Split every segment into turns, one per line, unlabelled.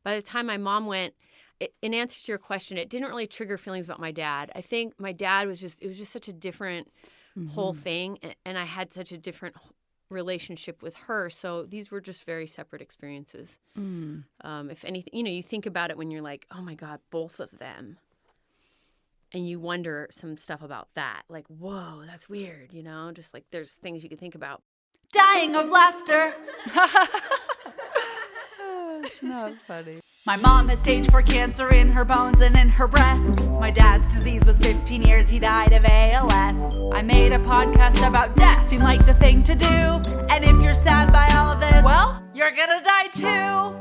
by the time my mom went, in answer to your question, it didn't really trigger feelings about my dad. I think my dad was it was just such a different whole thing. And I had such a different relationship with her. So these were just very separate experiences. If anything, you think about it when you're like, oh my God, both of them. And you wonder some stuff about that. Like, whoa, that's weird, just like there's things you could think about.
Dying of laughter.
It's not funny.
My mom has stage 4 cancer in her bones and in her breast. My dad's disease was 15 years, he died of ALS. I made a podcast about death, seemed like the thing to do. And if you're sad by all of this, well, you're gonna die too.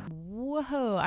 Whoa,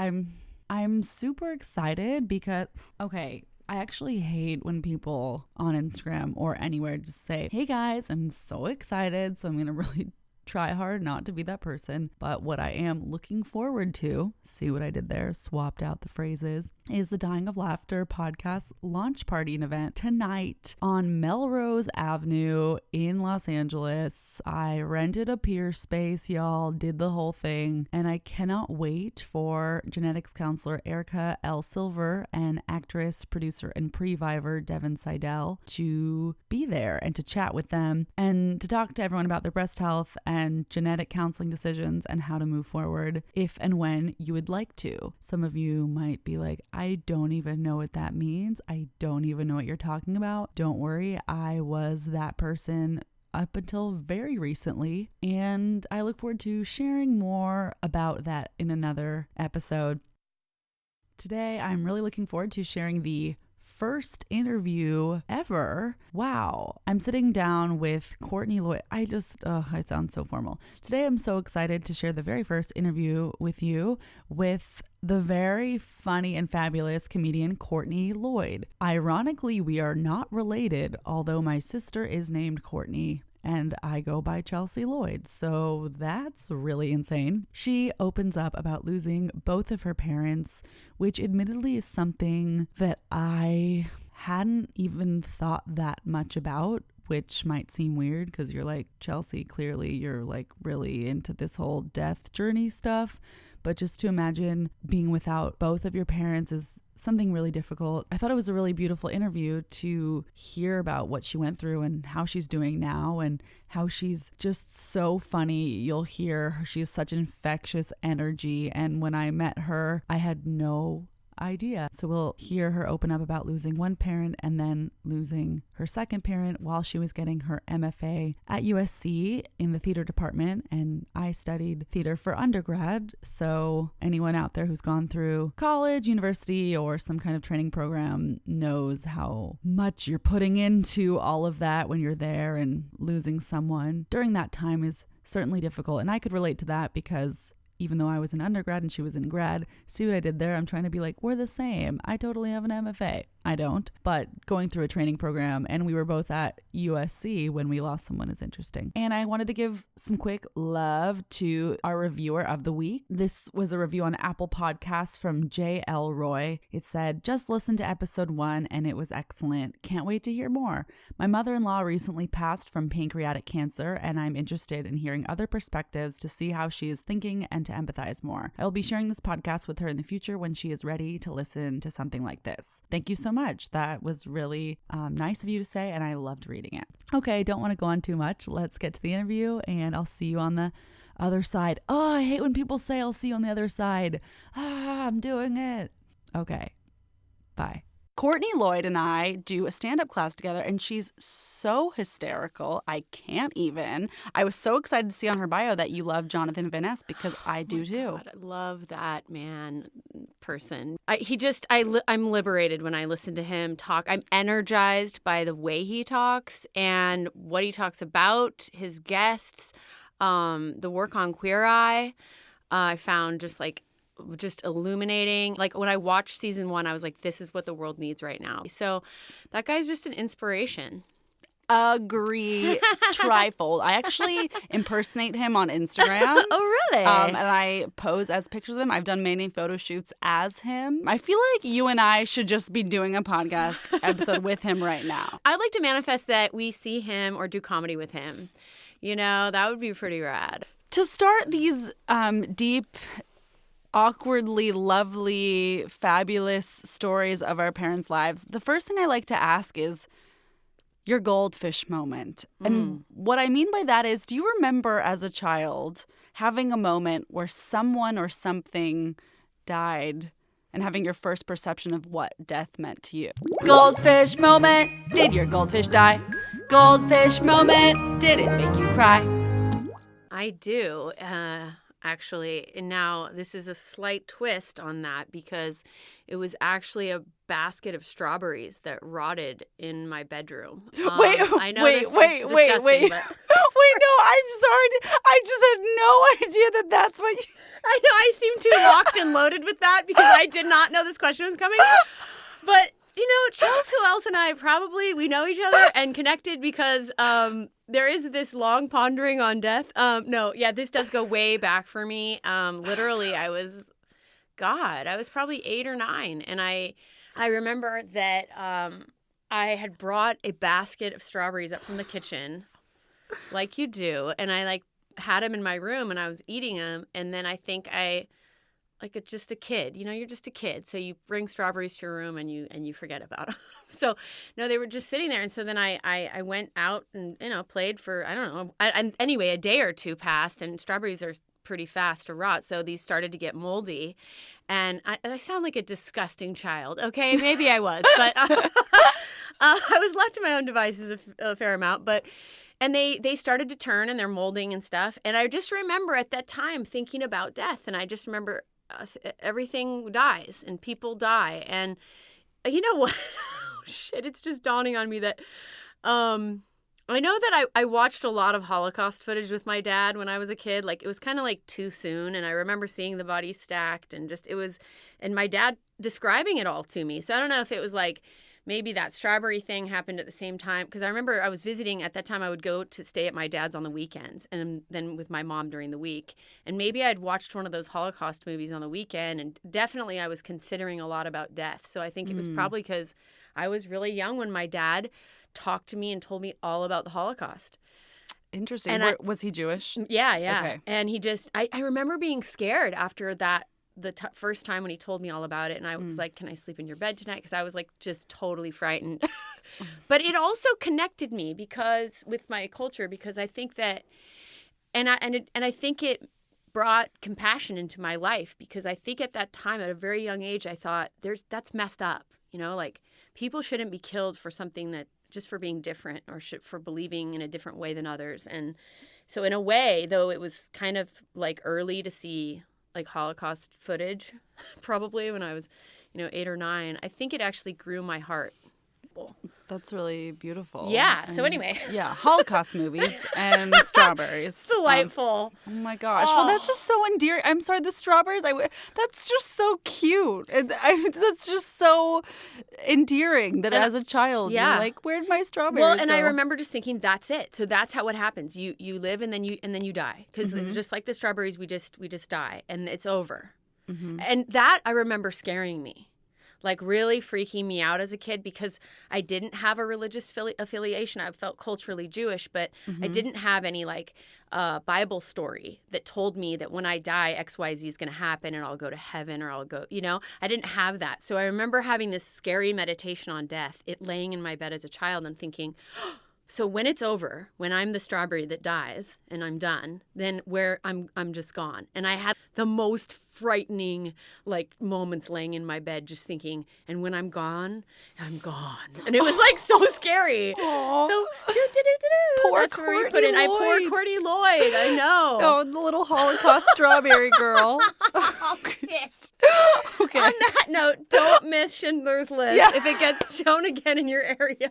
I'm super excited because, okay, I actually hate when people on Instagram or anywhere just say, hey guys, I'm so excited, so I'm gonna really try hard not to be that person. But what I am looking forward to, see what I did there, swapped out the phrases, is the Dying of Laughter podcast launch party and event tonight on Melrose Avenue in Los Angeles. I rented a pier space, y'all, did the whole thing, and I cannot wait for genetics counselor Erica L. Silver and actress, producer, and pre-viver Devin Seidel to be there and to chat with them and to talk to everyone about their breast health and genetic counseling decisions and how to move forward if and when you would like to. Some of you might be like, I don't even know what that means. I don't even know what you're talking about. Don't worry, I was that person up until very recently, and I look forward to sharing more about that in another episode. Today, I'm really looking forward to sharing the first interview ever. Wow. I'm sitting down with Courtney Lloyd. I sound so formal. Today, I'm so excited to share the very first interview with you with the very funny and fabulous comedian Courtney Lloyd. Ironically, we are not related, although my sister is named Courtney and I go by Chelsea Lloyd, so that's really insane. She opens up about losing both of her parents, which admittedly is something that I hadn't even thought that much about, which might seem weird because you're like, Chelsea, clearly you're like really into this whole death journey stuff. But just to imagine being without both of your parents is something really difficult. I thought it was a really beautiful interview to hear about what she went through and how she's doing now and how she's just so funny. You'll hear she has such infectious energy. And when I met her, I had no idea. So we'll hear her open up about losing one parent and then losing her second parent while she was getting her MFA at USC in the theater department. And I studied theater for undergrad. So anyone out there who's gone through college, university, or some kind of training program knows how much you're putting into all of that when you're there, and losing someone during that time is certainly difficult. And I could relate to that because even though I was an undergrad and she was in grad, see what I did there? I'm trying to be like, we're the same. I totally have an MFA. I don't, but going through a training program, and we were both at USC when we lost someone, is interesting. And I wanted to give some quick love to our reviewer of the week. This was a review on Apple Podcasts from J.L. Roy. It said, just listened to episode 1 and it was excellent. Can't wait to hear more. My mother-in-law recently passed from pancreatic cancer, and I'm interested in hearing other perspectives to see how she is thinking and to empathize more. I will be sharing this podcast with her in the future when she is ready to listen to something like this. Thank you so much. That was really nice of you to say, and I loved reading it. Okay, don't want to go on too much. Let's get to the interview, and I'll see you on the other side. Oh, I hate when people say I'll see you on the other side. I'm doing it. Okay, bye. Courtney Lloyd and I do a stand-up class together, and she's so hysterical. I can't even. I was so excited to see on her bio that you love Jonathan Van Ness, because I do too.
God, I love that person. I'm liberated when I listen to him talk. I'm energized by the way he talks and what he talks about, his guests, the work on Queer Eye. I found just illuminating. Like when I watched season 1, I was like, this is what the world needs right now. So that guy's just an inspiration.
Agree. Trifold. I actually impersonate him on Instagram.
Oh, really?
And I pose as pictures of him. I've done many photo shoots as him. I feel like you and I should just be doing a podcast episode with him right now.
I'd like to manifest that we see him or do comedy with him. That would be pretty rad.
To start these deep, awkwardly lovely, fabulous stories of our parents' lives, the first thing I like to ask is your goldfish moment. And what I mean by that is, do you remember as a child having a moment where someone or something died and having your first perception of what death meant to you?
Goldfish moment. Did your goldfish die? Goldfish moment. Did it make you cry?
I do, actually. And now this is a slight twist on that because it was actually a basket of strawberries that rotted in my bedroom. I know
wait.
but...
Wait, no, I'm sorry. I just had no idea that that's what you...
I know I seem too locked and loaded with that because I did not know this question was coming. But, Charles, who else and I we know each other and connected because there is this long pondering on death. This does go way back for me. Literally, I was probably 8 or 9. And I remember that I had brought a basket of strawberries up from the kitchen, like you do. And I had them in my room and I was eating them. And then I think just a kid, you're just a kid. So you bring strawberries to your room and you forget about them. So no, they were just sitting there. And so then I went out and, played for, I don't know. Anyway, a day or two passed and strawberries are pretty fast to rot. So these started to get moldy. And I sound like a disgusting child. Okay, maybe I was, but I was left to my own devices a fair amount. And they started to turn and they're molding and stuff. And I just remember at that time thinking about death. And I just remember everything dies and people die. And you know what? Oh, shit. It's just dawning on me that I know that I watched a lot of Holocaust footage with my dad when I was a kid. It was kind of too soon. And I remember seeing the bodies stacked and my dad describing it all to me. So I don't know if it was maybe that strawberry thing happened at the same time. Because I remember I was visiting at that time. I would go to stay at my dad's on the weekends and then with my mom during the week. And maybe I'd watched one of those Holocaust movies on the weekend. And definitely I was considering a lot about death. So I think it was probably because I was really young when my dad talked to me and told me all about the Holocaust.
Interesting.
And
was he Jewish?
Yeah.
Okay.
And he just, I remember being scared after that. First time when he told me all about it, and I was like, can I sleep in your bed tonight? Because I was just totally frightened. But it also connected me with my culture, because I think that, and I think it brought compassion into my life, because I think at that time, at a very young age, I thought that's messed up. People shouldn't be killed for something that just for being different or for believing in a different way than others. And so in a way, though, it was kind of early to see Holocaust footage, probably when I was, 8 or 9. I think it actually grew my heart.
That's really beautiful.
Yeah. So anyway.
Yeah. Holocaust movies and strawberries.
Delightful.
Oh my gosh. Oh. Well, that's just so endearing. I'm sorry, the strawberries. That's just so cute. That's just so endearing that as a child, you're like, where'd my strawberries
go? Well, and
go?
I remember just thinking, that's it. So that's what happens. You live and then you die, because just like the strawberries, we just die and it's over. Mm-hmm. And that I remember scaring me. Really freaking me out as a kid, because I didn't have a religious affiliation. I felt culturally Jewish, but I didn't have any Bible story that told me that when I die, XYZ is going to happen and I'll go to heaven or I'll go, I didn't have that. So I remember having this scary meditation on death, laying in my bed as a child and thinking, so when it's over, when I'm the strawberry that dies and I'm done, then I'm just gone. And I had the most frightening moments laying in my bed just thinking, and when I'm gone, I'm gone. And it was so scary.
Aww.
So
poor
that's where we
Courtney
put it. I
Lloyd.
Poor Courtney Lloyd. I know.
Oh, the little Holocaust strawberry girl.
Oh, shit.
Okay.
On that note, don't miss Schindler's List if it gets shown again in your area.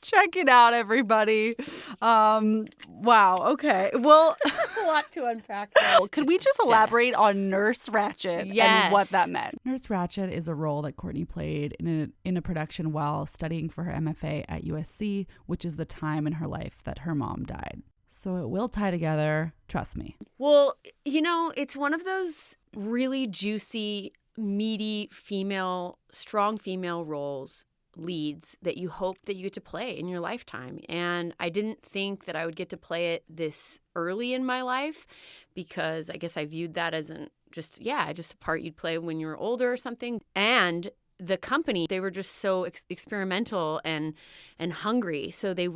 Check it out, everybody. Wow. Okay. Well,
a lot to unpack.
Could we just elaborate on Nurse Ratched and what that meant? Nurse Ratched is a role that Courtney played in a production while studying for her MFA at USC, which is the time in her life that her mom died. So it will tie together. Trust me.
Well, it's one of those really juicy, meaty strong female roles leads that you hope that you get to play in your lifetime. And I didn't think that I would get to play it this early in my life, because I guess I viewed that as just a part you'd play when you were older or something. And the company, they were just so experimental and hungry. So they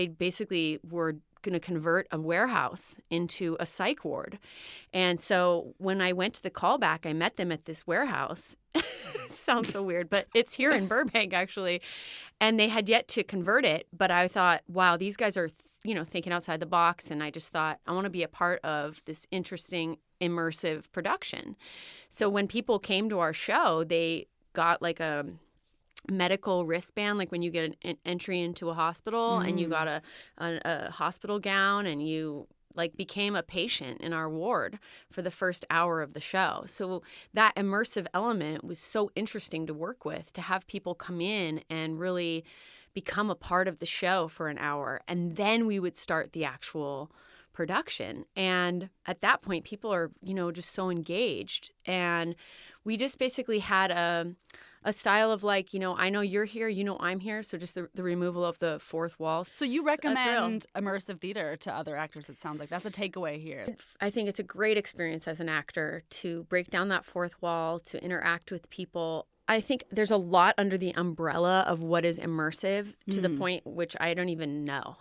basically were going to convert a warehouse into a psych ward. And so when I went to the callback, I met them at this warehouse. It sounds so weird, but it's here in Burbank, actually. And they had yet to convert it. But I thought, wow, these guys are, thinking outside the box. And I just thought, I want to be a part of this interesting, immersive production. So when people came to our show, they got like a medical wristband, like when you get an entry into a hospital, and you got a hospital gown, and you like became a patient in our ward for the first hour of the show. So that immersive element was so interesting to work with, to have people come in and really become a part of the show for an hour. And then we would start the actual production. And at that point, people are, just so engaged. And we just basically had a style of like, I know you're here, I'm here. So just the removal of the fourth wall.
So you recommend immersive theater to other actors, it sounds like. That's a takeaway here.
I think it's a great experience as an actor to break down that fourth wall, to interact with people. I think there's a lot under the umbrella of what is immersive, to the point which I don't even know.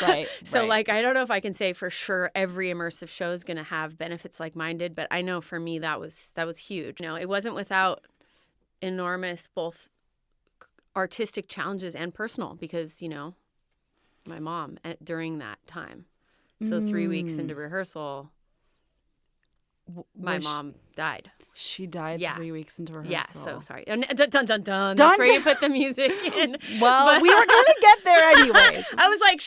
Right.
So like, I don't know if I can say for sure every immersive show is going to have benefits like mine did, but I know for me that was huge. It wasn't without enormous both artistic challenges and personal, because, my mom during that time. So 3 weeks into rehearsal, my mom died.
She died 3 weeks into rehearsal.
Yeah, so sorry. Dun, dun, dun, dun. That's where you put the music in.
Well, we were going to get there anyways.
I was like,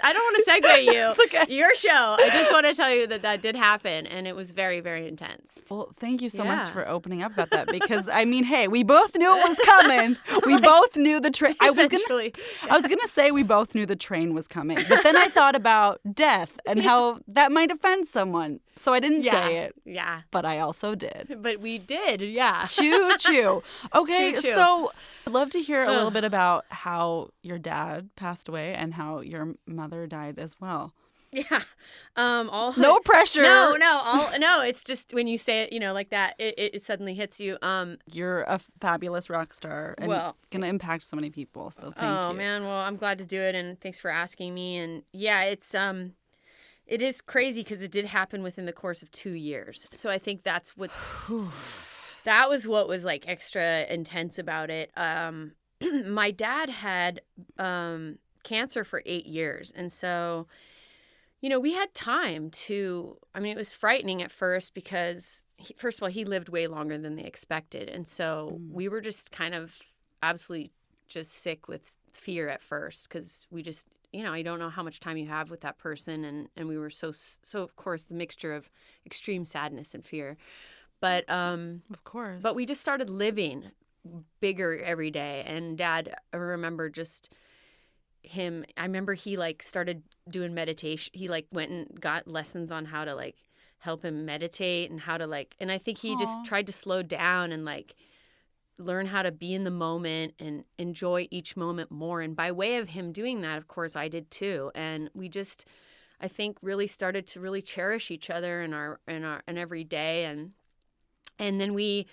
I don't want to segue you.
It's okay.
Your show. I just want to tell you that did happen, and it was very, very intense.
Well, thank you so much for opening up about that, because, hey, we both knew it was coming. We both knew the train. I was going to say we both knew the train was coming, but then I thought about death and how that might offend someone. So I didn't say it.
Yeah.
But I also did.
But we did, yeah.
Choo choo. Okay,
Choo choo.
So I'd love to hear a little bit about how your dad passed away and how your mother died as well.
Yeah.
No pressure.
No. It's just when you say it, like that, it suddenly hits you.
You're a fabulous rock star and going to impact so many people. So thank you.
Oh man, well, I'm glad to do it, and thanks for asking me. And yeah, it is crazy because it did happen within the course of 2 years. So I think that was what was like extra intense about it. My dad had cancer for 8 years. And so, we had time to, it was frightening at first because, first of all, he lived way longer than they expected. And so we were just kind of absolutely just sick with fear at first, because we just, you don't know how much time you have with that person. And we were so, of course, the mixture of extreme sadness and fear. But,
of course.
But we just started living bigger every day. And Dad, I remember just him, he like started doing meditation. He like went and got lessons on how to like help him meditate and how to like, and I think he just tried to slow down and like learn how to be in the moment and enjoy each moment more. And by way of him doing that, of course, I did too. And we just, I think, really started to really cherish each other in every day. And then we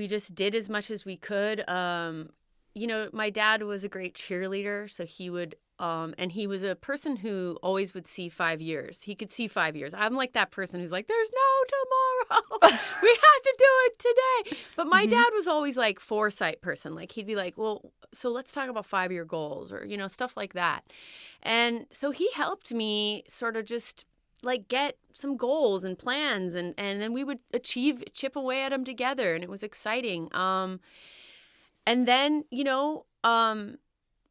just did as much as we could. My dad was a great cheerleader, so he would, and he was a person who always would see 5 years. He could see 5 years. I'm like that person who's like, there's no tomorrow. We have to do it today. But my dad was always like foresight person. Like he'd be like, well, so let's talk about 5-year goals or, stuff like that. And so he helped me sort of just like get some goals and plans, and then we would chip away at them together, and it was exciting. And then,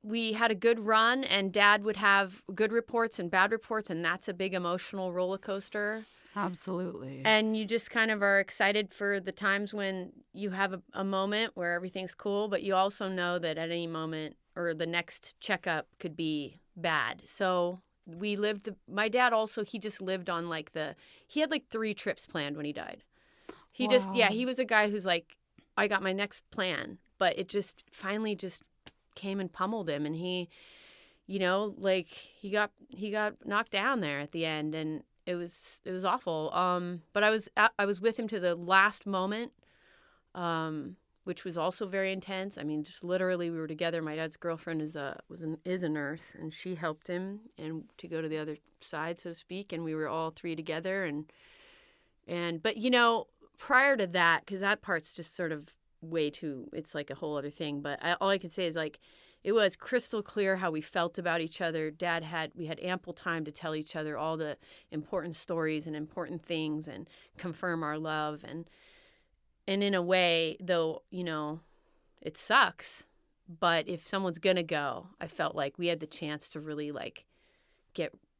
we had a good run, and Dad would have good reports and bad reports, and that's a big emotional roller coaster.
Absolutely.
And you just kind of are excited for the times when you have a moment where everything's cool, but you also know that at any moment or the next checkup could be bad. So my dad also, he just lived on he had 3 trips planned when he died. He was a guy who's like, I got my next plan but it just finally just came and pummeled him, and he, you know, like he got knocked down there at the end, and it was awful. But I was with him to the last moment, which was also very intense. I mean, just literally we were together. My dad's girlfriend is a nurse, and she helped him and to go to the other side, so to speak, and we were all three together, and but you know, prior to that, because that part's just sort of way too, it's like a whole other thing, but all I can say is like it was crystal clear how we felt about each other. We had ample time to tell each other all the important stories and important things and confirm our love, and in a way, though, you know, it sucks, but if someone's gonna go, I felt like we had the chance to really like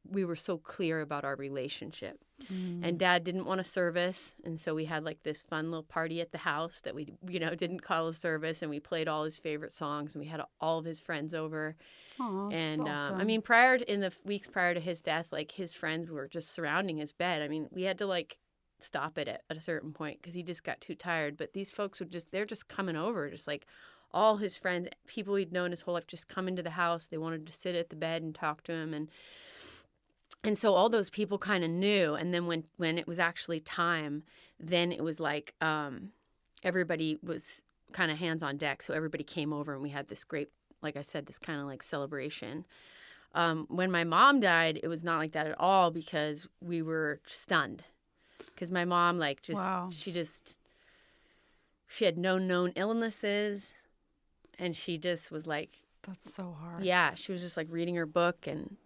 we were so clear about our relationship. And Dad didn't want a service, and so we had like this fun little party at the house that we, you know, didn't call a service, and we played all his favorite songs, and we had all of his friends over.
Aw,
And
that's awesome.
I mean, in the weeks prior to his death, like his friends were just surrounding his bed. I mean, we had to like stop it at a certain point because he just got too tired. But these folks they're just coming over, just like all his friends, people he'd known his whole life, just come into the house. They wanted to sit at the bed and talk to him, and so all those people kind of knew. And then when it was actually time, then it was like everybody was kind of hands on deck. So everybody came over, and we had this great, like I said, this kind of like celebration. When my mom died, it was not like that at all because we were stunned. Because my mom, like, just,
Wow.
she had no known illnesses, and she just was like,
That's so hard.
yeah, she was just like reading her book and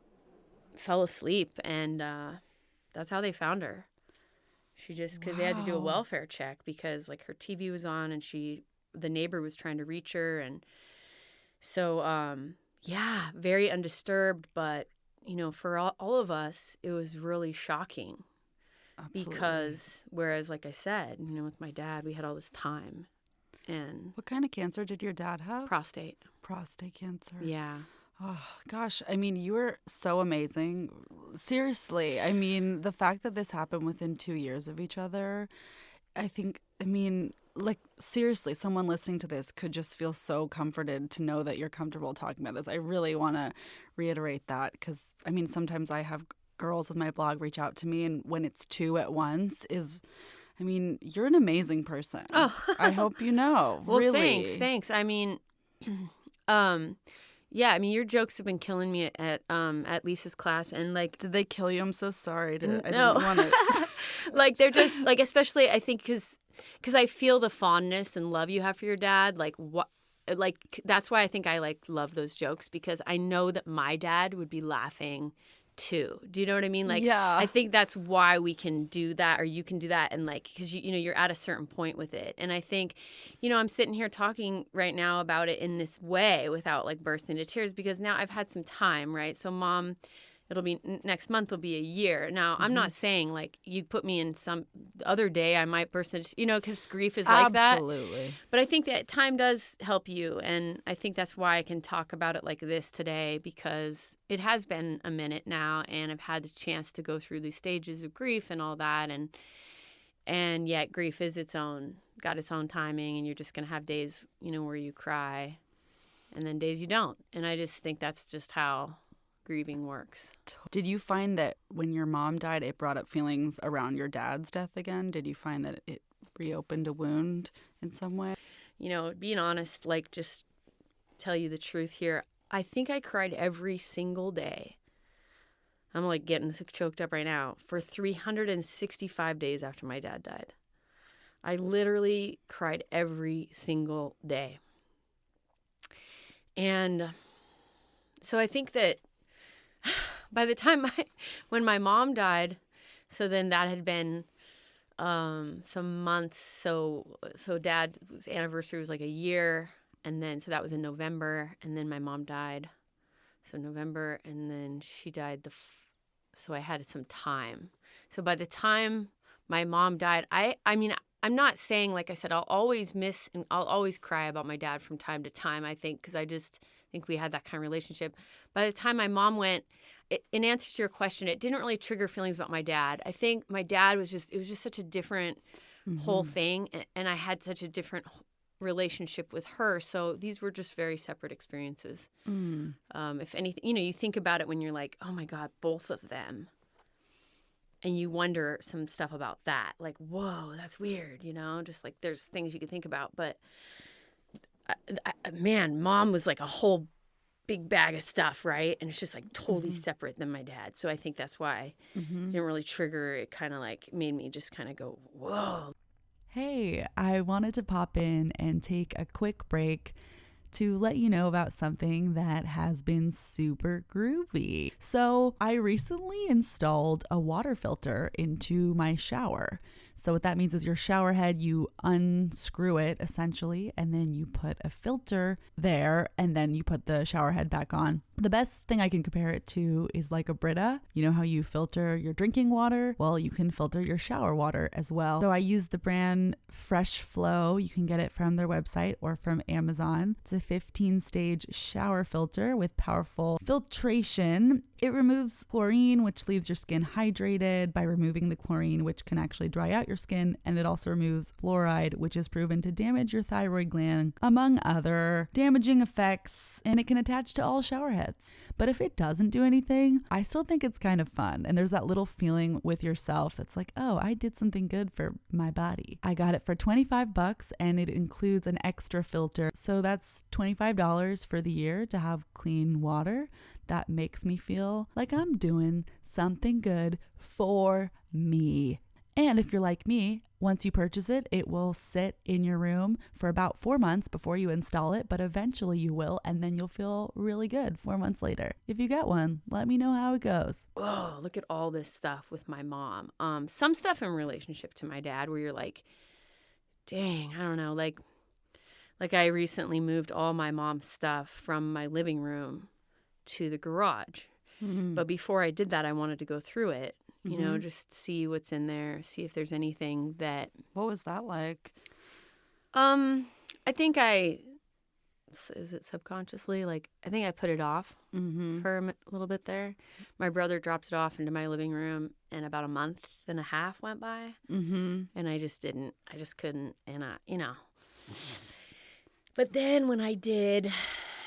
fell asleep, and that's how they found her. She just, because they had to do a
Wow.
welfare check because like her TV was on, and the neighbor was trying to reach her, and so yeah, very undisturbed, but you know, for all of us, it was really shocking.
Absolutely.
Because whereas, like I said, you know, with my dad, we had all this time, and
What kind of cancer did your dad have?
prostate.
Prostate cancer.
Yeah.
Oh, gosh. I mean, you were so amazing. Seriously. I mean, the fact that this happened within 2 years of each other, I mean, like, seriously, someone listening to this could just feel so comforted to know that you're comfortable talking about this. I really want to reiterate that because, I mean, sometimes I have girls with my blog reach out to me, and when it's two at once I mean, you're an amazing person.
Oh.
I hope you know.
Well,
really.
thanks. I mean, yeah. I mean, your jokes have been killing me at Lisa's class, and like,
Did they kill you? I'm so sorry. I
no,
didn't want to.
like they're just like, especially I think because I feel the fondness and love you have for your dad. Like what. Like that's why I think I like love those jokes, because I know that my dad would be laughing too. Do you know what I mean? Like,
Yeah.
I think that's why we can do that, or you can do that, and like, because you know you're at a certain point with it. And I think, you know, I'm sitting here talking right now about it in this way without like bursting into tears, because now I've had some time, right? So Mom, it'll be next month will be a year. Now, I'm not saying like you put me in some other day I might burst into, you know, because grief is like that.
Absolutely.
But I think that time does help you, and I think that's why I can talk about it like this today, because it has been a minute now, and I've had the chance to go through these stages of grief and all that, and yet grief is got its own timing, and you're just gonna have days, you know, where you cry, and then days you don't, and I just think that's just how grieving works.
Did you find that when your mom died, it brought up feelings around your dad's death again? Did you find that it reopened a wound in some way?
You know, being honest, like, just tell you the truth here, I think I cried every single day. I'm like getting choked up right now. For 365 days after my dad died, I literally cried every single day. And so I think that by the time when my mom died, so then that had been some months. So Dad's anniversary was like a year, and then so that was in November, and then my mom died, so November, and then she died so I had some time. So by the time my mom died, I mean, I'm not saying, like I said, I'll always miss and I'll always cry about my dad from time to time, I think, because I just think we had that kind of relationship. By the time my mom went, in answer to your question, it didn't really trigger feelings about my dad. I think my dad it was just such a different whole thing, and I had such a different relationship with her. So these were just very separate experiences. If anything, you think about it when you're like, oh my God, both of them. And you wonder some stuff about that. Like, whoa, that's weird, just like there's things you could think about. But man, mom was like a whole big bag of stuff, right? And it's just like totally separate than my dad. So I think that's why it didn't really trigger. It kind of like made me just kind of go, whoa.
Hey, I wanted to pop in and take a quick break to let you know about something that has been super groovy. So I recently installed a water filter into my shower. So what that means is your shower head, you unscrew it essentially, and then you put a filter there, and then you put the shower head back on. The best thing I can compare it to is like a Brita. You know how you filter your drinking water? Well, you can filter your shower water as well. So I use the brand Fresh Flow. You can get it from their website or from Amazon. It's a 15-stage shower filter with powerful filtration. It removes chlorine, which leaves your skin hydrated by removing the chlorine, which can actually dry out your skin. And it also removes fluoride, which is proven to damage your thyroid gland, among other damaging effects. And it can attach to all shower heads. But if it doesn't do anything, I still think it's kind of fun. And there's that little feeling with yourself that's like, oh, I did something good for my body. I got it for $25 and it includes an extra filter. So that's $25 for the year to have clean water. That makes me feel like I'm doing something good for me. And if you're like me, once you purchase it, it will sit in your room for about 4 months before you install it, but eventually you will, and then you'll feel really good 4 months later. If you get one, let me know how it goes.
Oh, look at all this stuff with my mom. Some stuff in relationship to my dad where you're like, dang, I don't know, like I recently moved all my mom's stuff from my living room to the garage. But before I did that, I wanted to go through it. Just see what's in there, see if there's anything that...
What was that like?
I think is it subconsciously? Like, I think I put it off for a little bit there. My brother dropped it off into my living room, and about a month and a half went by. And I just couldn't, and But then when I did,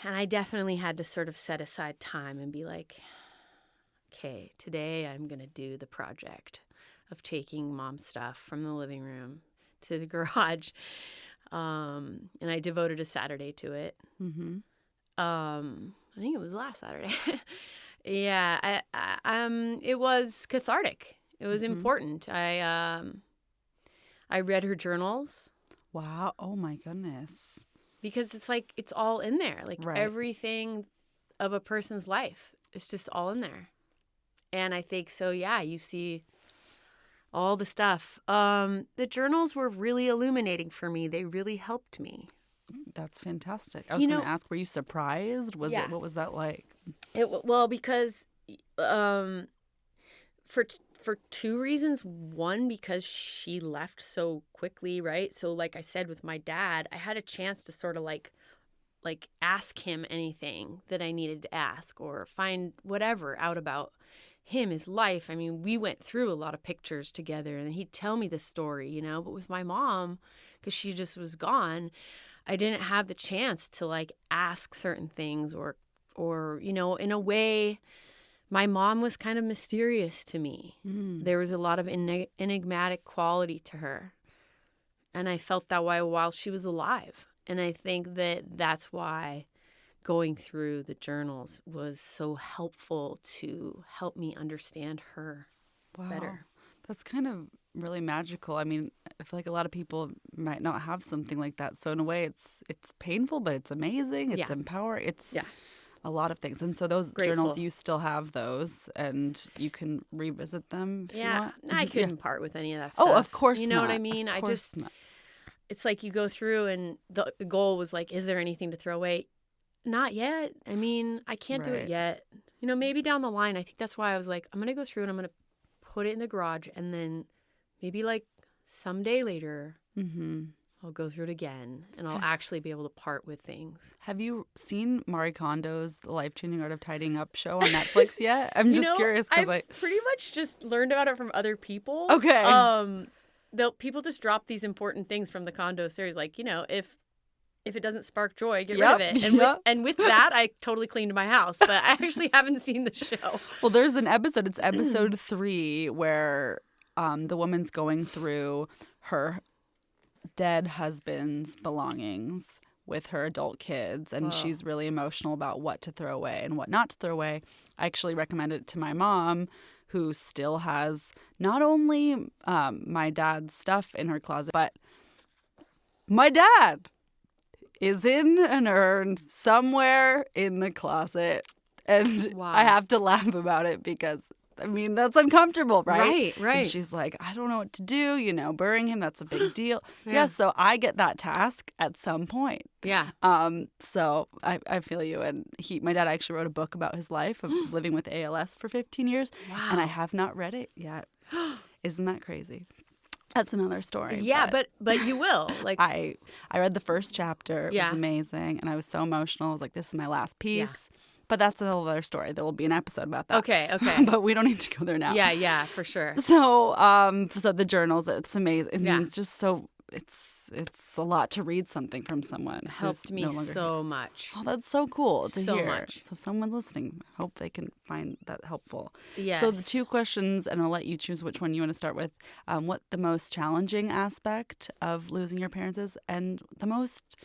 and I definitely had to sort of set aside time and be like, okay, today I'm going to do the project of taking mom's stuff from the living room to the garage. And I devoted a Saturday to it. I think it was last Saturday. Yeah, it was cathartic. It was important. I read her journals.
Wow. Oh my goodness.
Because it's like, it's all in there. Like everything of a person's life. It's just all in there. And I think so, yeah, you see all the stuff. The journals were really illuminating for me. They really helped me.
That's fantastic. I was going to ask, were you surprised? What was that like?
Because for two reasons. One, because she left so quickly, right? So like I said with my dad, I had a chance to sort of like ask him anything that I needed to ask or find whatever out about him, his life. I mean, we went through a lot of pictures together and he'd tell me the story, but with my mom, because she just was gone, I didn't have the chance to like ask certain things or in a way, my mom was kind of mysterious to me. There was a lot of enigmatic quality to her. And I felt that way while she was alive. And I think that's why going through the journals was so helpful to help me understand her better.
That's kind of really magical. I mean, I feel like a lot of people might not have something like that. So in a way, it's painful, but it's amazing. It's empowering. It's a lot of things. And so those journals, you still have those, and you can revisit them if you want.
I couldn't part with any of that stuff.
Oh, of course not.
You know what I mean? It's like you go through, and the goal was like, is there anything to throw away? Not yet. I mean, I can't do it yet. Maybe down the line. I think that's why I was like, I'm going to go through and I'm going to put it in the garage. And then maybe like someday later, I'll go through it again and I'll actually be able to part with things.
Have you seen Marie Kondo's The Life-Changing Art of Tidying Up show on Netflix yet? I'm just curious.
I've pretty much just learned about it from other people.
Okay.
People just drop these important things from the Kondo series. Like, if if it doesn't spark joy, get
Yep,
rid of it. And with that, I totally cleaned my house. But I actually haven't seen the show.
Well, there's an episode. It's episode 3 where the woman's going through her dead husband's belongings with her adult kids, and she's really emotional about what to throw away and what not to throw away. I actually recommended it to my mom, who still has not only my dad's stuff in her closet, but my dad is in an urn somewhere in the closet. And
Wow.
I have to laugh about it because, I mean, that's uncomfortable, right?
Right.
And she's like, I don't know what to do, burying him, that's a big deal. Yeah, so I get that task at some point.
Yeah.
So I feel you. And my dad actually wrote a book about his life of living with ALS for 15 years.
Wow.
And I have not read it yet. Isn't that crazy? That's another story.
Yeah, but you will. Like
I read the first chapter. It
Yeah.
was amazing. And I was so emotional. I was like, this is my last piece.
Yeah.
But that's another story. There will be an episode about that.
Okay.
But we don't need to go there now.
Yeah, for sure.
So, so the journals, it's amazing. I mean,
Yeah.
it's just so, it's a lot to read something from someone
Helped
who's
me
no longer
so
here.
much.
Oh, that's so cool to
So
hear.
much.
So if someone's listening, hope they can find that helpful.
Yes.
So the 2 questions, and I'll let you choose which one you want to start with. What the most challenging aspect of losing your parents is, and the most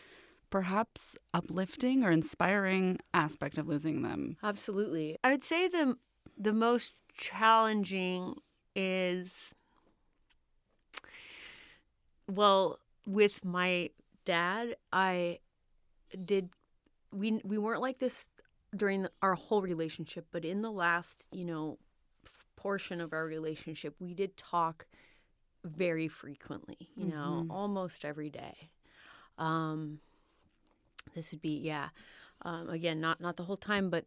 perhaps uplifting or inspiring aspect of losing them.
Absolutely. I would say the most challenging is, well, with my dad, we weren't like this during our whole relationship, but in the last, portion of our relationship, we did talk very frequently, almost every day. This would be, again, not the whole time, but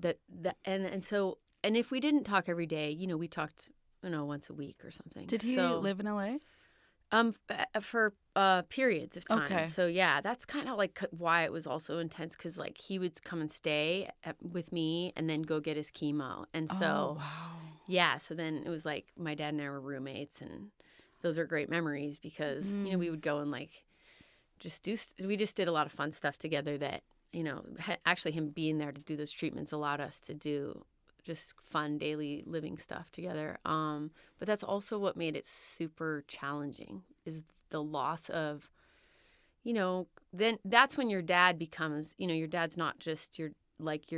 and if we didn't talk every day, we talked, once a week or something.
Did he live in LA?
For periods of time.
Okay.
So that's kind of like why it was also intense, because like he would come and stay with me and then go get his chemo, and so so then it was like my dad and I were roommates, and those are great memories because we would go and like we just did a lot of fun stuff together that actually him being there to do those treatments allowed us to do just fun daily living stuff together. But that's also what made it super challenging, is the loss of, then that's when your dad becomes, your dad's not just your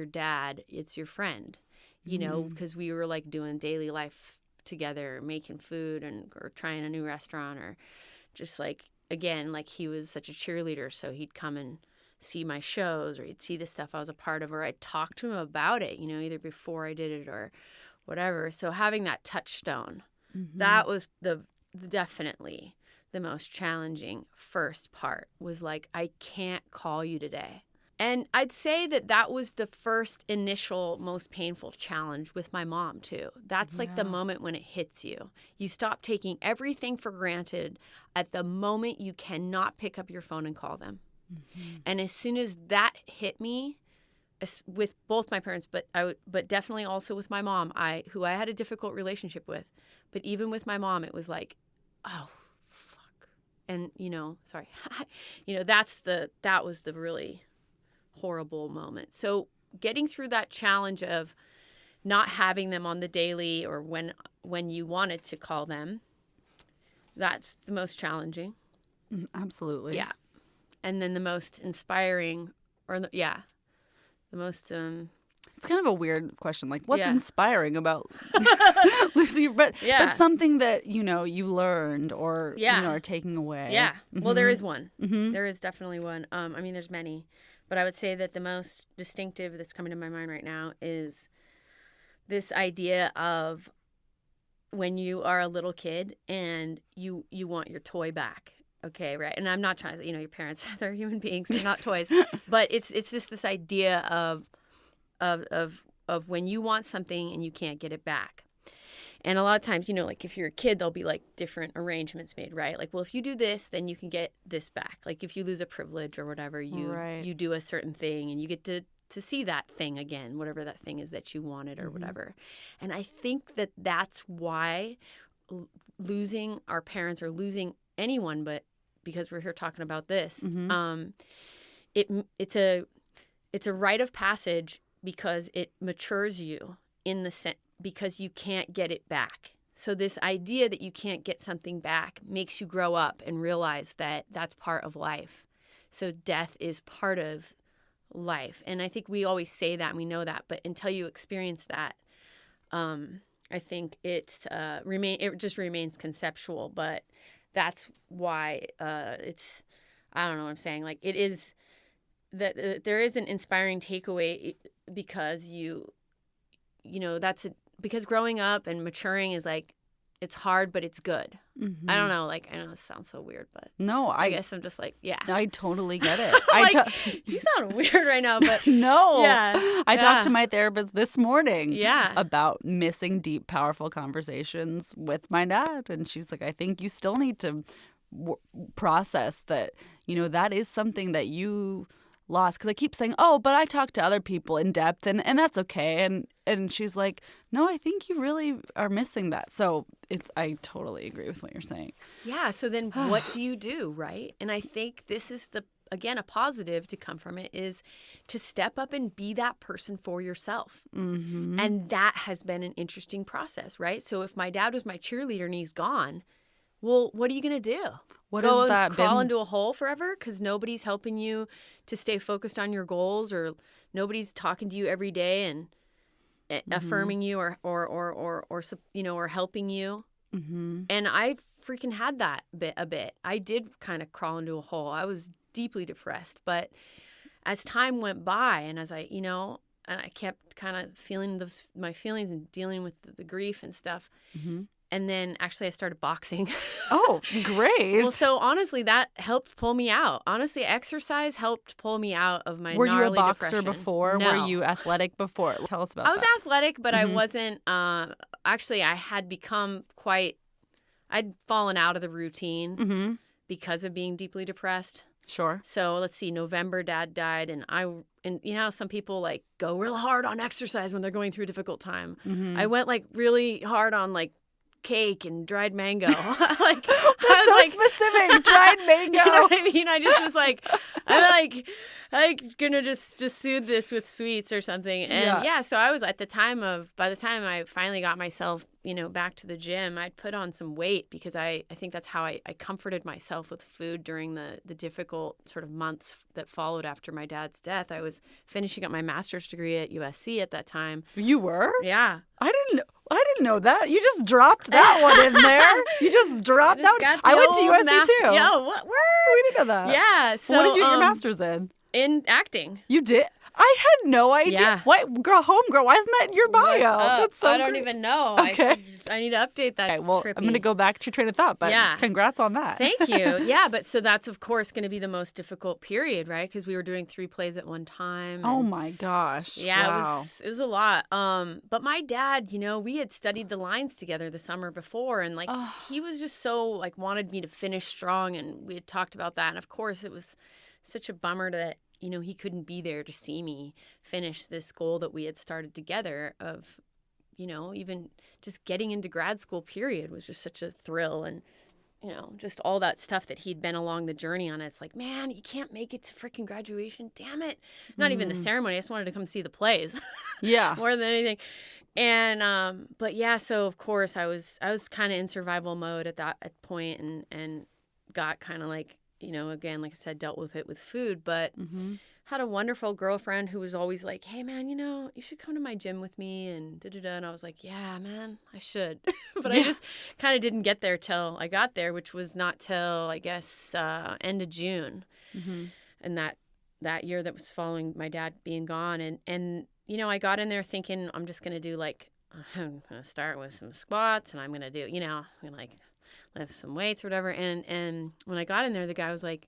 dad, it's your friend, because we were like doing daily life together, making food or trying a new restaurant, or just like, again, like he was such a cheerleader. So he'd come and see my shows, or he'd see the stuff I was a part of, or I'd talk to him about it, either before I did it or whatever. So having that touchstone, that was definitely the most challenging first part, was like, I can't call you today. And I'd say that was the first initial most painful challenge with my mom too. That's like the moment when it hits you. You stop taking everything for granted at the moment you cannot pick up your phone and call them. And as soon as that hit me, with both my parents, but definitely also with my mom, who I had a difficult relationship with, but even with my mom, it was like, oh, fuck. And, sorry, that was the really horrible moment. So getting through that challenge of not having them on the daily, or when you wanted to call them, that's the most challenging.
Absolutely.
Yeah. And then the most inspiring, the most
it's kind of a weird question, like what's
Yeah.
inspiring about losing your, but something that you learned or are taking away.
Yeah. Well, there is one. There is definitely one. There's many, but I would say that the most distinctive that's coming to my mind right now is this idea of when you are a little kid and you want your toy back. Okay, right. And I'm not trying to, your parents, they're human beings, they're not toys. But it's just this idea of when you want something and you can't get it back. And a lot of times, like if you're a kid, there'll be like different arrangements made, right? Like, well, if you do this, then you can get this back. Like if you lose a privilege or whatever, you do a certain thing and you get to see that thing again, whatever that thing is that you wanted or whatever. And I think that that's why losing our parents, or losing anyone, but because we're here talking about this, it's a rite of passage because it matures you because you can't get it back. So this idea that you can't get something back makes you grow up and realize that that's part of life. So death is part of life. And I think we always say that and we know that, but until you experience that, I think it just remains conceptual. But that's why it's, I don't know what I'm saying. Like it is that there is an inspiring takeaway because because growing up and maturing is like, it's hard, but it's good. Mm-hmm. I don't know. Like, I know this sounds so weird, but
no,
I guess I'm just like, yeah.
I totally get it.
You sound weird right now, but
no.
Yeah.
I talked to my therapist this morning
about
missing deep, powerful conversations with my dad. And she was like, I think you still need to process that, that is something that you lost. Because I keep saying, oh, but I talk to other people in depth and that's okay. And she's like, no, I think you really are missing that. So I totally agree with what you're saying.
Yeah. So then what do you do, right? And I think this is again, a positive to come from it is to step up and be that person for yourself. Mm-hmm. And that has been an interesting process, right? So if my dad was my cheerleader and he's gone, well, what are you going to do? Crawl into a hole forever because nobody's helping you to stay focused on your goals, or nobody's talking to you every day and affirming you or helping you. Mm-hmm. And I freaking had that a bit. I did kind of crawl into a hole. I was deeply depressed, but as time went by and as I kept kind of feeling my feelings and dealing with the grief and stuff. Mm-hmm. And then actually I started boxing.
Oh, great.
Well, so honestly, that helped pull me out. Honestly, exercise helped pull me out of my gnarly depression.
Were you a boxer before?
No.
Were you athletic before? Tell us about that.
I was athletic, but I wasn't. Actually, I had become I'd fallen out of the routine because of being deeply depressed.
Sure.
So let's see, November, Dad died, and some people like go real hard on exercise when they're going through a difficult time. Mm-hmm. I went like really hard on like cake and dried mango. Like
that's so specific. Dried mango.
You know what I mean? I just was like, I'm gonna just soothe this with sweets or something. And so I was by the time I finally got myself, back to the gym, I'd put on some weight because I think that's how I comforted myself with food during the difficult sort of months that followed after my dad's death. I was finishing up my master's degree at USC at that time.
You were?
Yeah.
I didn't know that. You just dropped that one in there. You just dropped that. I went to USC too.
Yo, what?
We didn't know that.
Yeah. So,
what did you get your master's in?
In acting.
You did? I had no idea.
Yeah.
What, homegirl? Why isn't that in your bio? That's so
I don't even know.
Okay.
I need to update that.
Okay, well, I'm going to go back to your train of thought, but congrats on that.
Thank you. Yeah, but so that's, of course, going to be the most difficult period, right? Because we were doing 3 plays at one time.
Oh, my gosh.
Yeah,
wow.
It was a lot. But my dad, we had studied the lines together the summer before, and, he was just so, wanted me to finish strong, and we had talked about that. And, of course, it was such a bummer that he couldn't be there to see me finish this goal that we had started together of, even just getting into grad school period was just such a thrill. And, just all that stuff that he'd been along the journey on. It's like, man, you can't make it to freaking graduation. Damn it. Not even the ceremony. I just wanted to come see the plays.
Yeah.
More than anything. And, but yeah, so of course I was kind of in survival mode at that point and got kind of again, like I said, dealt with it with food, but had a wonderful girlfriend who was always like, hey, man, you should come to my gym with me and da-da-da. And I was like, yeah, man, I should. But I just kind of didn't get there till I got there, which was not till, I guess, end of June. Mm-hmm. And that year that was following my dad being gone. And I got in there thinking I'm just going to do I'm going to start with some squats and I'm going to do, lift some weights or whatever. And when I got in there, the guy was like,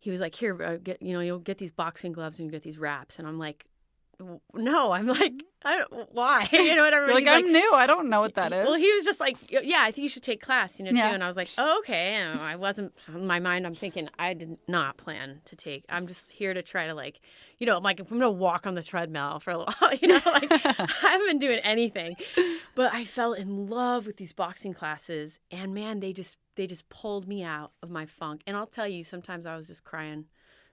here, you'll get these boxing gloves and you get these wraps. And I'm like, no, why? Whatever.
You're I'm new. I don't know what that is.
Well, he was just like, yeah, I think you should take class, too. And I was like, oh, okay. And I wasn't, in my mind, I'm thinking, I did not plan to take. I'm just here to try to I'm like, if I'm going to walk on the treadmill for a while, I haven't been doing anything. But I fell in love with these boxing classes. And man, they just pulled me out of my funk. And I'll tell you, sometimes I was just crying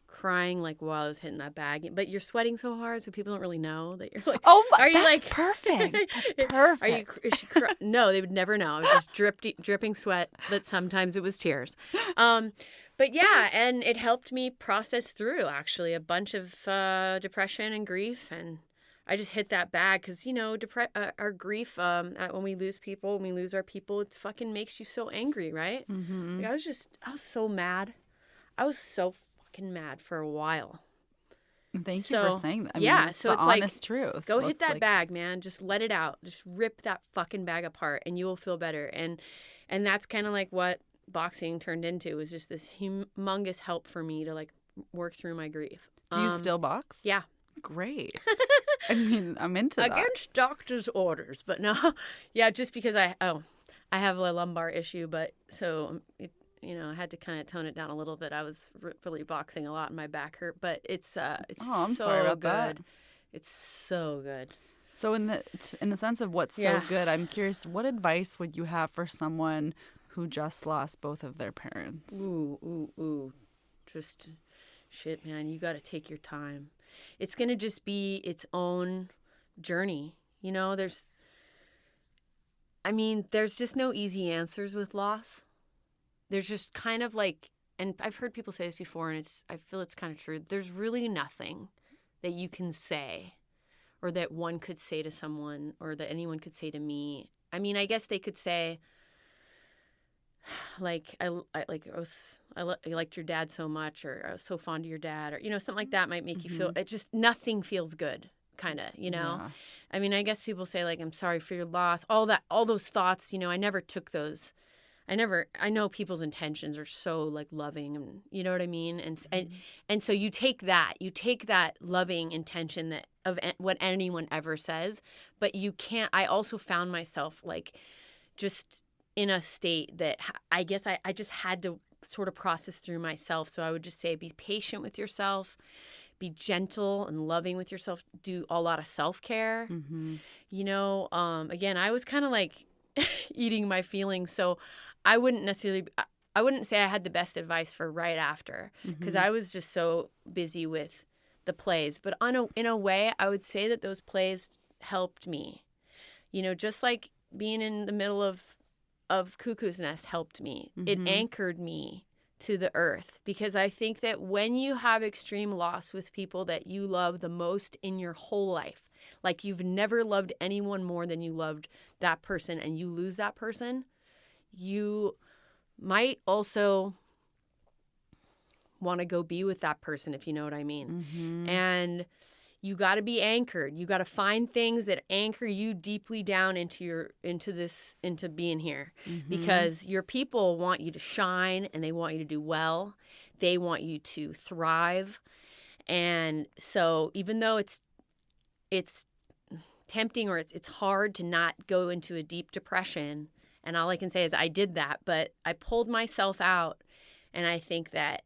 crying like while I was hitting that bag, but you're sweating so hard, so people don't really know that you're like.
Oh my!
Are you
that's
like
perfect? That's perfect.
Are you? Is she no, they would never know. I was just dripping sweat, but sometimes it was tears. But yeah, and it helped me process through actually a bunch of depression and grief, and I just hit that bag because our grief when we lose people, when we lose our people, it fucking makes you so angry, right?
Mm-hmm.
Like, I was so mad. I was so fucking mad for a while.
Thank you for saying that. I mean,
yeah,
it's
so
the
it's
honest
like,
truth.
go hit that bag, man. Just let it out. Just rip that fucking bag apart, and you will feel better. And that's kind of like what boxing turned into, was just this humongous help for me to like work through my grief.
Do you still box?
Yeah.
Great. I mean, I'm into that.
Against doctor's orders, but no. Yeah, just because I have a lumbar issue, but so I had to kind of tone it down a little bit. I was really boxing a lot and my back hurt, but it's
I'm
so
sorry about
good.
that.
It's so good.
So in the sense of what's so good, I'm curious, what advice would you have for someone who just lost both of their parents?
Ooh. Just shit, man. You got to take your time. It's going to just be its own journey. There's just no easy answers with loss. There's just kind of like, and I've heard people say this before, and I feel it's kind of true. There's really nothing that you can say, or that one could say to someone, or that anyone could say to me. I mean, I guess they could say, like, I liked your dad so much, or I was so fond of your dad, or something like that might make you feel. It just, nothing feels good, kind of.
Yeah.
I mean, I guess people say like, I'm sorry for your loss, all those thoughts. I never took those. I know people's intentions are so like loving, and you know what I mean? And so you take that loving intention that of what anyone ever says, but you can't. I also found myself like just in a state that I guess I just had to sort of process through myself. So I would just say, be patient with yourself, be gentle and loving with yourself, do a lot of self-care.
Mm-hmm.
Again, I was kind of like eating my feelings. So I wouldn't say I had the best advice for right after, because I was just so busy with the plays. But in a way, I would say that those plays helped me. Just like being in the middle of Cuckoo's Nest helped me. It anchored me to the earth, because I think that when you have extreme loss with people that you love the most in your whole life, like you've never loved anyone more than you loved that person, and you lose that person, you might also want to go be with that person, if you know what I mean. And you got to be anchored. You got to find things that anchor you deeply down into being here, because your people want you to shine, and they want you to do well. They want you to thrive. And so even though it's tempting, or it's hard to not go into a deep depression, and all I can say is I did that, but I pulled myself out. And I think that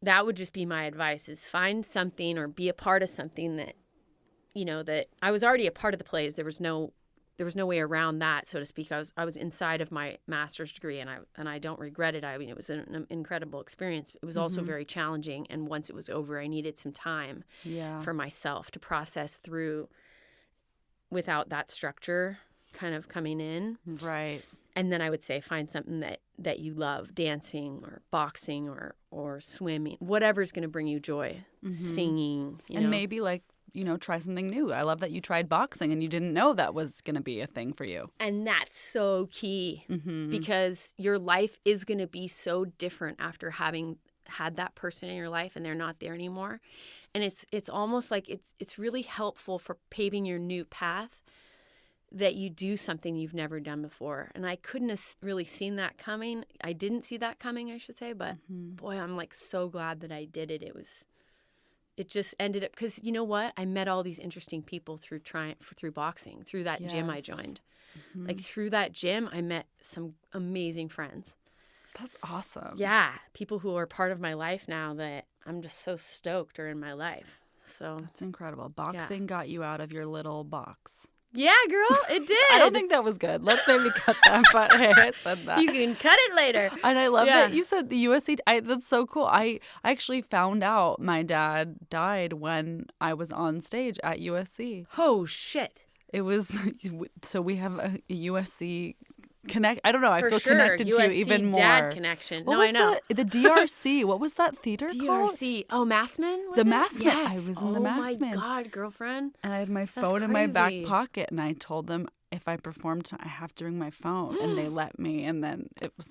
would just be my advice, is find something or be a part of something that, that I was already a part of the plays. There was no way around that, so to speak. I was inside of my master's degree, and I don't regret it. I mean, it was an incredible experience. It was also very challenging. And once it was over, I needed some time for myself to process through without that structure kind of coming in.
Right.
And then I would say find something that you love, dancing or boxing or swimming, whatever's going to bring you joy, singing.
And maybe like, try something new. I love that you tried boxing and you didn't know that was going to be a thing for you.
And that's so key, because your life is going to be so different after having had that person in your life and they're not there anymore. And it's almost like it's really helpful for paving your new path that you do something you've never done before. And I couldn't have really seen that coming. I didn't see that coming, I should say. But boy, I'm like so glad that I did it. It just ended up, because you know what? I met all these interesting people through boxing, through that gym I joined. Like through that gym, I met some amazing friends.
That's awesome.
Yeah. People who are part of my life now that I'm just so stoked are in my life. So
that's incredible. Boxing got you out of your little box.
Yeah, girl, it did.
I don't think that was good. Let's maybe cut that, but hey, I said that.
You can cut it later.
And I love that you said the USC. That's so cool. I actually found out my dad died when I was on stage at USC.
Oh, shit.
It was, so we have a USC connect. I don't know. I
For
feel
sure.
connected to you
USC
even more.
dad connection.
What
No,
was
I know.
The DRC. What was that theater called?
DRC. Oh, Massman? Was
The
it?
Massman.
Yes.
I was in the Massman.
Oh, my God, girlfriend.
And I had my phone in my back
crazy.
pocket, and I told them if I performed, I have to bring my phone, and they let me. And then it was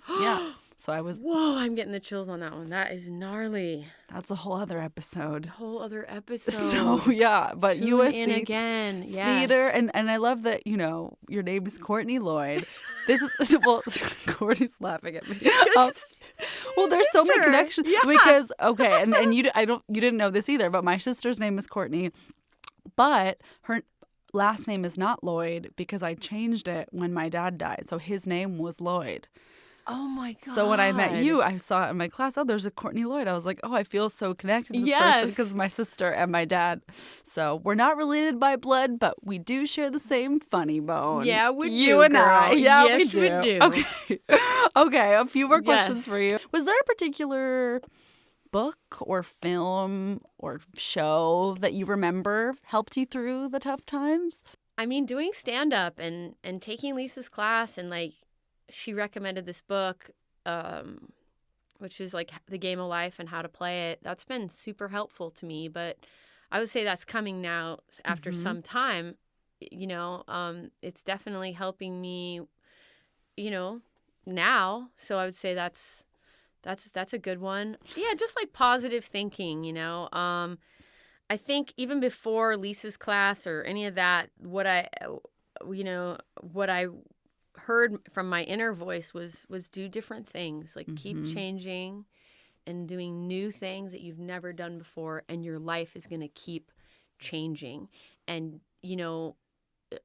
So I was.
Whoa, I'm getting the chills on that one. That is gnarly.
That's a whole other episode.
Whole other episode.
So yeah, but
Tune
USC
in again. Yes.
theater, and I love that your name is Courtney Lloyd. This is well, Courtney's laughing at me. Well, there's so many
sister.
connections because and you didn't know this either, but my sister's name is Courtney, but her last name is not Lloyd because I changed it when my dad died, so his name was Lloyd.
Oh my God.
So when I met you, I saw it in my class. Oh, there's a Courtney Lloyd. I was like, oh, I feel so connected to this person because my sister and my dad. So we're not related by blood, but we do share the same funny bone.
Yeah, we do.
You and
girl.
I. Yeah,
yes,
we do. Okay. Okay. A few more questions for you. Was there a particular book or film or show that you remember helped you through the tough times?
I mean, doing stand-up and taking Lisa's class and she recommended this book, which is like The Game of Life and how to play it. That's been super helpful to me. But I would say that's coming now after some time. It's definitely helping me, now. So I would say that's a good one. Yeah, just like positive thinking. I think even before Lisa's class or any of that, what I heard from my inner voice was do different things, like keep changing and doing new things that you've never done before, and your life is going to keep changing. And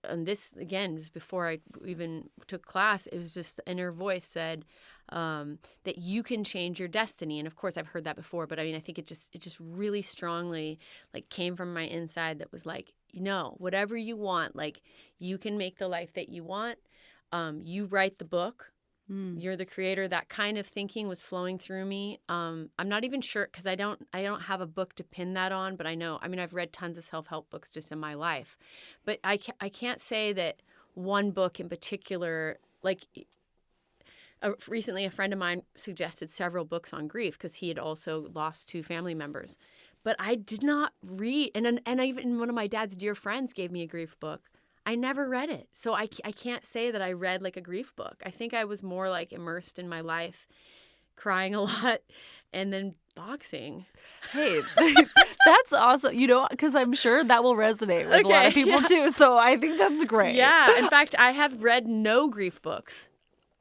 and this again was before I even took class. It was just the inner voice said that you can change your destiny. And of course I've heard that before, but I mean I think it just really strongly came from my inside that was whatever you want, you can make the life that you want. You write the book. You're the creator. That kind of thinking was flowing through me. I'm not even sure because I don't have a book to pin that on, but I know. I mean, I've read tons of self-help books just in my life, but I can't say that one book in particular. Recently, a friend of mine suggested several books on grief because he had also lost 2 family members, but I did not read. And even one of my dad's dear friends gave me a grief book. I never read it. So I can't say that I read a grief book. I think I was more immersed in my life, crying a lot, and then boxing.
Hey, that's awesome. Because I'm sure that will resonate with a lot of people too. So I think that's great.
Yeah. In fact, I have read no grief books.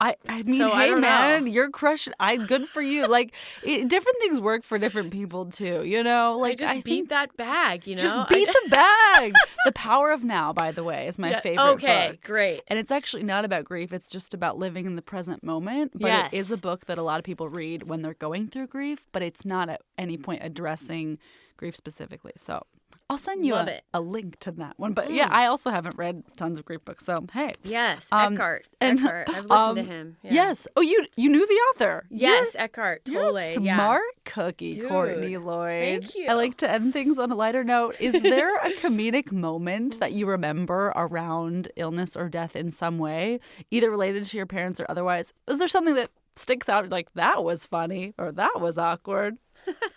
I mean,
So,
hey,
I don't
man,
know.
you're crushing. Good for you. Different things work for different people too.
I just beat that bag.
Just beat the bag. The Power of Now, by the way, is my favorite
Okay,
book.
great.
And it's actually not about grief. It's just about living in the present moment. But it is a book that a lot of people read when they're going through grief, but it's not at any point addressing grief specifically. So I'll send you a link to that one. But yeah, I also haven't read tons of grief books. So hey.
Yes, Eckhart. Eckhart. I've listened to him. Yeah.
Yes. Oh, you knew the author.
Yes, Eckhart Tolle.
You're a smart cookie,
Dude,
Courtney Lloyd.
thank you.
I like to end things on a lighter note. Is there a comedic moment that you remember around illness or death in some way, either related to your parents or otherwise? Is there something that sticks out that was funny or that was awkward?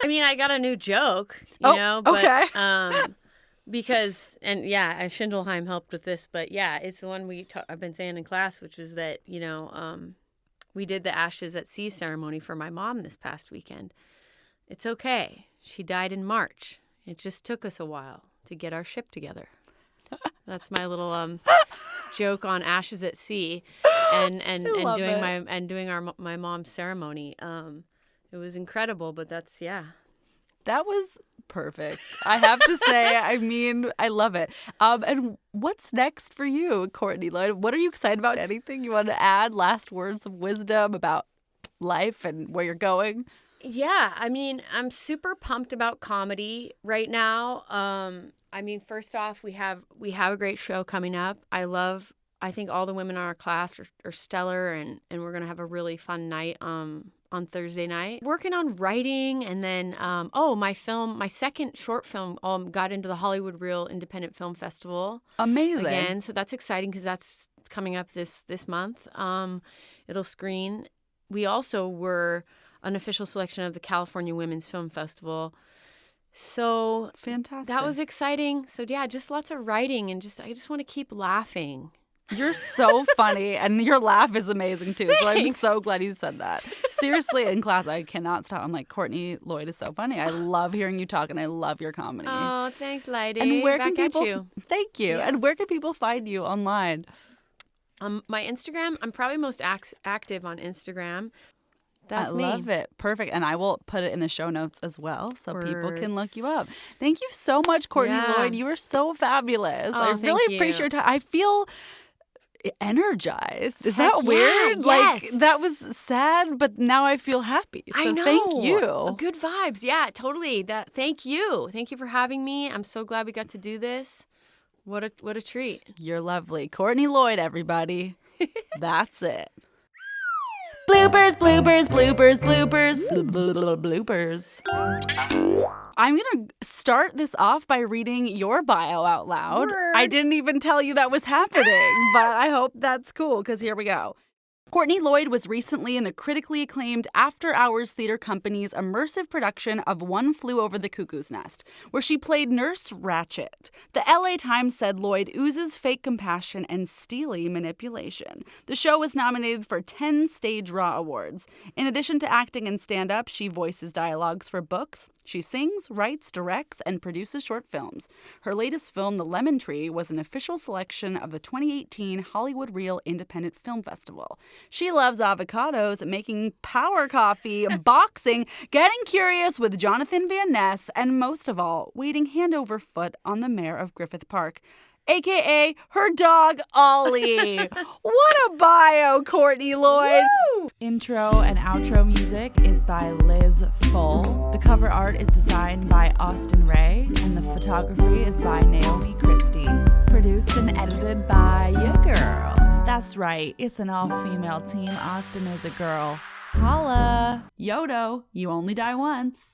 I mean, I got a new joke, but
okay.
because Schindelheim helped with this, but yeah, it's the one I've been saying in class, which was that, we did the Ashes at Sea ceremony for my mom this past weekend. It's okay. She died in March. It just took us a while to get our ship together. That's my little joke on Ashes at Sea and doing my mom's ceremony. It was incredible, but that's,
That was perfect. I have to say, I mean, I love it. And what's next for you, Courtney Lloyd? What are you excited about? Anything you want to add? Last words of wisdom about life and where you're going?
Yeah, I mean, I'm super pumped about comedy right now. I mean, first off, we have a great show coming up. I think all the women in our class are stellar, and we're gonna have a really fun night on Thursday night. Working on writing, and then my second short film got into the Hollywood Reel Independent Film Festival.
Amazing.
Again, so that's exciting because that's coming up this month. It'll screen. We also were an official selection of the California Women's Film Festival. So
fantastic.
That was exciting. So yeah, just lots of writing, and I just want to keep laughing.
You're so funny, and your laugh is amazing too. So I'm so glad you said that. Seriously, in class, I cannot stop. I'm like, Courtney Lloyd is so funny. I love hearing you talk, and I love your comedy.
Oh, thanks, Lady.
And where
Back
can people?
at you.
Thank you.
Yeah.
And where can people find you online?
My Instagram. I'm probably most active on Instagram. That's me.
I love it. Perfect. And I will put it in the show notes as well so people
Word.
can look you up. Thank you so much, Courtney
Yeah.
Lloyd. You are so fabulous.
Oh,
I
thank
really
you.
appreciate your time. I feel energized. Is
Heck
that weird?
yeah,
Like,
yes.
that was sad, but now I feel happy. So
I know.
thank you.
Good vibes. Yeah, totally. Thank you. Thank you for having me. I'm so glad we got to do this. What a treat.
You're lovely. Courtney Lloyd, everybody. That's it. Bloopers, bloopers, bloopers, bloopers, bloopers. I'm going to start this off by reading your bio out loud.
Word.
I didn't even tell you that was happening, but I hope that's cool because here we go. Courtney Lloyd was recently in the critically acclaimed After Hours Theater Company's immersive production of One Flew Over the Cuckoo's Nest, where she played Nurse Ratched. The LA Times said Lloyd oozes fake compassion and steely manipulation. The show was nominated for 10 Stage Raw Awards. In addition to acting and stand-up, she voices dialogues for books. She sings, writes, directs, and produces short films. Her latest film, The Lemon Tree, was an official selection of the 2018 Hollywood Reel Independent Film Festival. She loves avocados, making power coffee, boxing, getting curious with Jonathan Van Ness, and most of all, waiting hand over foot on the mayor of Griffith Park, a.k.a. her dog, Ollie. What a bio, Courtney Lloyd. Woo!
Intro and outro music is by Liz Full. The cover art is designed by Austin Ray, and the photography is by Naomi Christie. Produced and edited by your girl. That's right, it's an all-female team. Austin is a girl. Holla! Yodo, you only die once.